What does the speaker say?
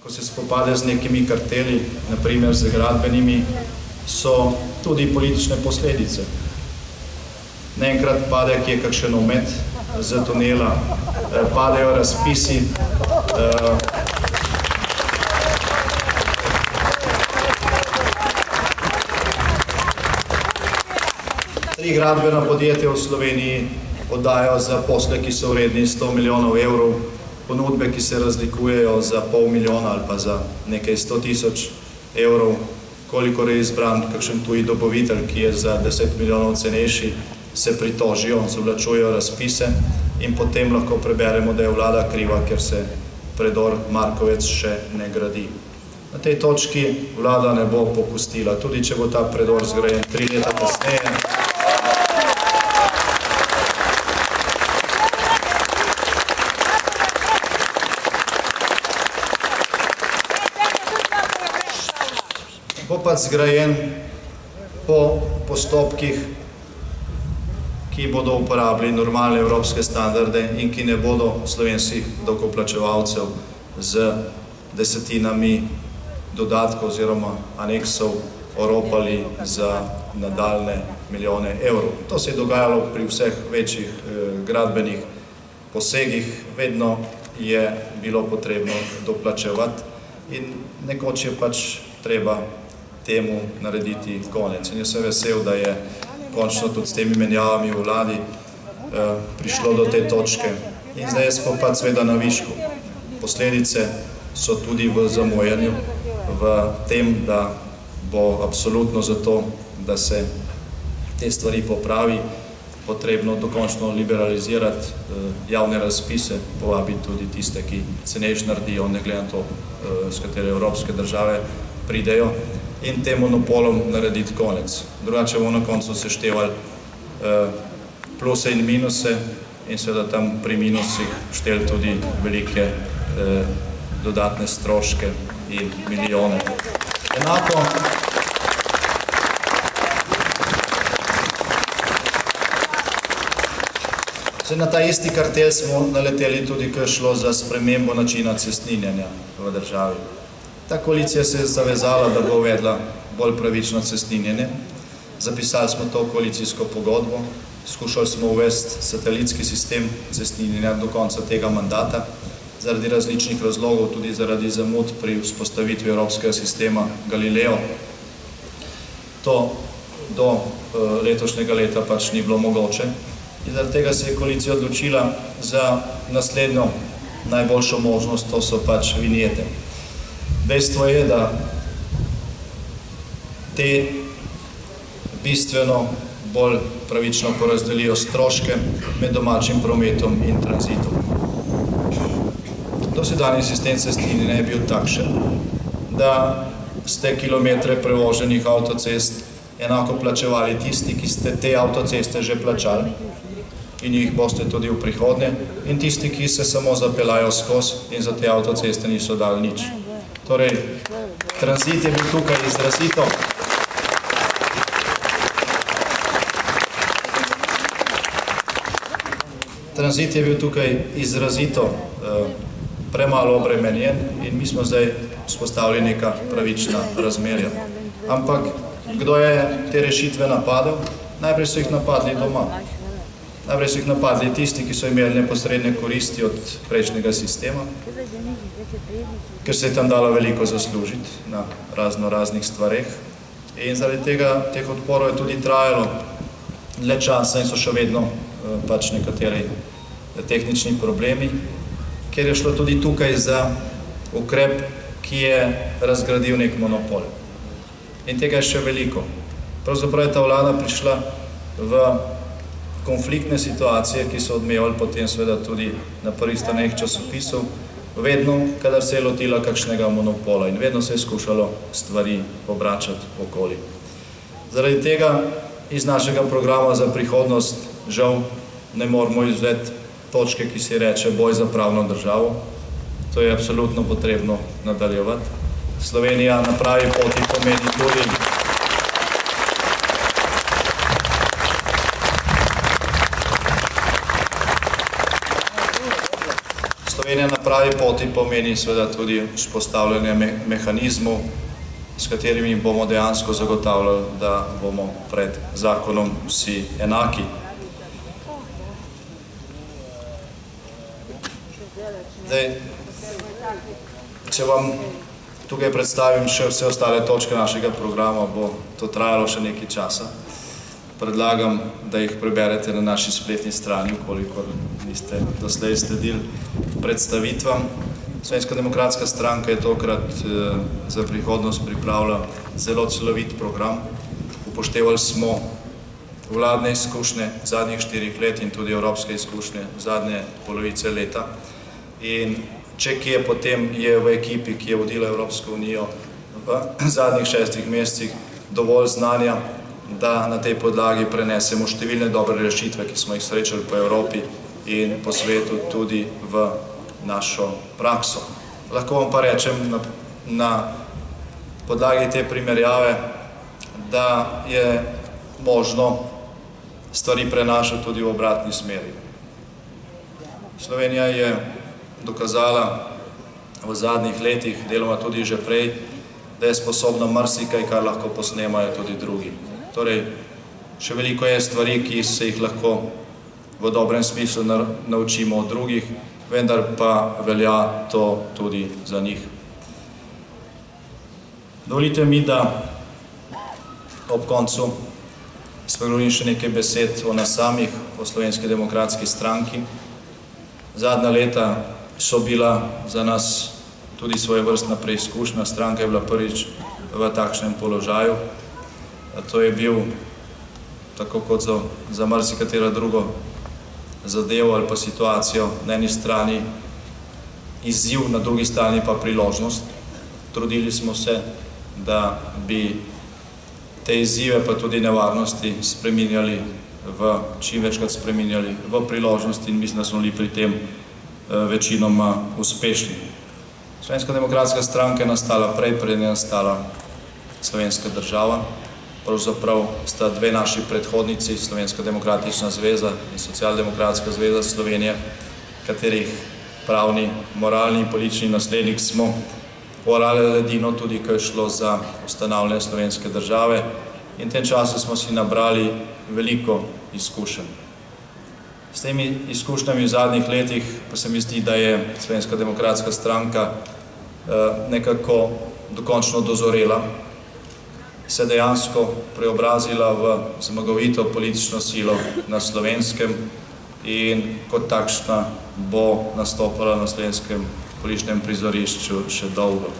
ko se spopade z nekimi karteli, naprimer z gradbenimi, so tudi politične posledice. Naenkrat pade kje kakšen omet z tunela, padejo razpisi, tri gradbena podjetja v Sloveniji oddajo za posle, ki so vredni 100 milijonov evrov, ponudbe, ki se razlikujejo za pol milijona ali pa za nekaj 100 tisoč evrov, kolikor je izbran kakšen tuji dobavitelj, ki je za 10 milijonov cenejši, se pritožijo, zavlačujejo razpise in potem lahko preberemo, da je vlada kriva, ker se predor Markovec še ne gradi. Na tej točki vlada ne bo popustila, tudi če bo ta predor zgrajen 3 leta kasneje. Bo pa zgrajen po postopkih, ki bodo uporabili normalne evropske standarde in ki ne bodo slovenskih davkoplačevalcev z desetinami dodatkov oziroma aneksov oropali za nadaljne milijone evrov. To se je dogajalo pri vseh večjih gradbenih posegih, vedno je bilo potrebno doplačevati in nekoč je pač treba temu narediti konec. In jaz sem vesel, da je končno tudi s temi menjavami v vladi prišlo do te točke. In zdaj smo pa seveda na višku. Posledice so tudi v zamujanju, v tem, da bo absolutno zato, da se te stvari popravi, potrebno dokončno liberalizirati javne razpise, povabiti tudi tiste, ki cenejš naredijo, ne glede na to, s katere evropske države pridejo, in tem monopolom narediti konec. Drugače bomo na koncu seštevali pluse in minuse in seveda tam pri minusih šteli tudi velike dodatne stroške in milijone. Enako na ta isti kartel smo naleteli tudi, ko je šlo za spremembo načina cestninjenja v državi. Ta koalicija se je zavezala, da bo uvedla bolj pravično cestninjenje. Zapisali smo to v koalicijsko pogodbo, skušali smo uvesti satelitski sistem cestninjenja do konca tega mandata, zaradi različnih razlogov, tudi zaradi zamud pri vzpostavitvi evropskega sistema Galileo. To do letošnjega leta pač ni bilo mogoče. In zaradi tega se je koalicija odločila za naslednjo najboljšo možnost, to so pač vinjete. Dejstvo je, da te bistveno bolj pravično porazdelijo stroške med domačim prometom in tranzitom. Dosedanji sistem cestninjenja je bil takšen, da ste kilometre prevoženih avtocest enako plačevali tisti, ki ste te avtoceste že plačali in jih boste tudi v prihodnje, in tisti, ki se samo zapeljajo skozi in za te avtoceste niso dali nič. Torej, tranzit je bil tukaj izrazito premalo obremenjen in mi smo zdaj vzpostavili neka pravična razmerja. Ampak kdo je te rešitve napadel? Najprej so jih napadli doma. Najprej so jih napadli tisti, ki so imeli neposredne koristi od prejšnjega sistema, ker se je tam dalo veliko zaslužiti na raznih stvareh. In zaradi tega teh odporov je tudi trajalo dlje časa in so še vedno pač nekateri tehnični problemi, ker je šlo tudi tukaj za ukrep, ki je razgradil nek monopol. In tega je še veliko. Pravzaprav je ta vlada prišla v konfliktne situacije, ki so odmevali potem seveda tudi na prvih straneh časopisov, vedno, kadar se je lotila kakšnega monopola in vedno se je skušalo stvari obračati okoli. Zaradi tega iz našega programa za prihodnost žal ne moramo izvzeti točke, ki se reče boj za pravno državo. To je absolutno potrebno nadaljevati. Slovenija na pravi poti pomeni tudi Slovenija na pravi poti pomeni seveda tudi vzpostavljanje mehanizmov, s katerimi bomo dejansko zagotavljali, da bomo pred zakonom vsi enaki. Zdaj, če vam tukaj predstavim še vse ostale točke našega programa, bo to trajalo še nekaj časa. Predlagam, da jih preberete na naši spletni strani, kolikor niste doslej sledili predstavitvam. Slovenska demokratska stranka je tokrat za prihodnost pripravila zelo celovit program. Upoštevali smo vladne izkušnje zadnjih 4 let in tudi evropske izkušnje zadnje polovice leta. In če kje, potem je v ekipi, ki je vodila Evropsko unijo v zadnjih 6 mesecih, dovolj znanja, da na tej podlagi prenesemo številne dobre rešitve, ki smo jih srečali po Evropi in po svetu, tudi v našo prakso. Lahko vam pa rečem na podlagi te primerjave, da je možno stvari prenašati tudi v obratni smeri. Slovenija je dokazala v zadnjih letih, deloma tudi že prej, da je sposobna marsikaj, kar lahko posnemajo tudi drugi. Torej, še veliko je stvari, ki se jih lahko v dobrem smislu naučimo od drugih, vendar pa velja to tudi za njih. Dovolite mi, da ob koncu spregovorim še nekaj besed o nas samih, o Slovenski demokratski stranki. Zadnja leta so bila za nas tudi svojevrstna preizkušnja. Stranka je bila prvič v takšnem položaju. To je bil, tako kot za marsikatero drugo zadevo ali pa situacijo, na eni strani izziv, na drugi strani pa priložnost. Trudili smo se, da bi te izzive pa tudi nevarnosti spreminjali čim večkrat spreminjali v priložnosti in mislim, da smo bili pri tem večinoma uspešni. Slovenska demokratska stranka je nastala prej, preden je nastala slovenska država. Pravzaprav sta dve naši predhodnici, Slovenska demokratična zveza in Socialdemokratska zveza Slovenije, katerih pravni, moralni in politični naslednik smo, orali ledino tudi, ko je šlo za ustanavljanje slovenske države, in v tem času smo si nabrali veliko izkušenj. S temi izkušnjami v zadnjih letih pa se mi zdi, da je Slovenska demokratska stranka nekako dokončno dozorela, se dejansko preobrazila v zmagovito politično silo na Slovenskem in kot takšna bo nastopala na slovenskem političnem prizorišču še dolgo.